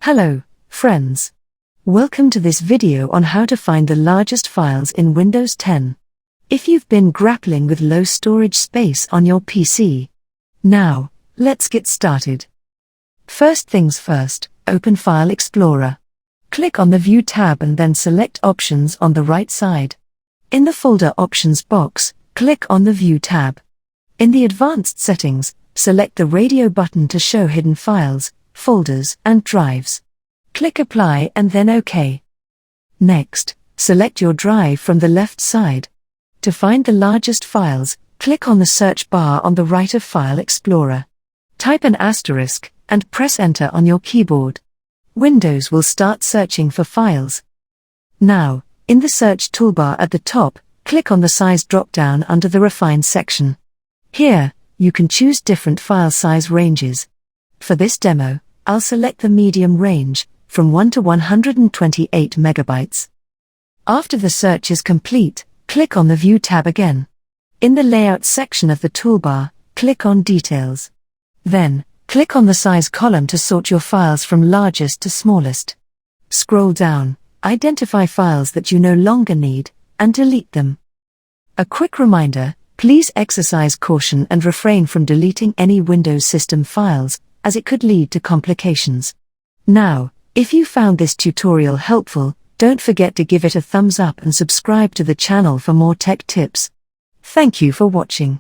Hello, friends. Welcome to this video on how to find the largest files in Windows 10. If you've been grappling with low storage space on your PC. Now, let's get started. First things first, open File Explorer. Click on the View tab and then select Options on the right side. In the Folder Options box, click on the View tab. In the Advanced Settings, select the radio button to show hidden files, folders, and drives. Click Apply and then OK. Next, select your drive from the left side. To find the largest files, click on the search bar on the right of File Explorer. Type an asterisk, and press Enter on your keyboard. Windows will start searching for files. Now, in the search toolbar at the top, click on the Size drop-down under the Refine section. Here, you can choose different file size ranges. For this demo, I'll select the medium range, from 1 to 128 megabytes. After the search is complete, click on the View tab again. In the Layout section of the toolbar, click on Details. Then, click on the Size column to sort your files from largest to smallest. Scroll down, identify files that you no longer need, and delete them. A quick reminder, please exercise caution and refrain from deleting any Windows system files, as it could lead to complications. Now, if you found this tutorial helpful, don't forget to give it a thumbs up and subscribe to the channel for more tech tips. Thank you for watching.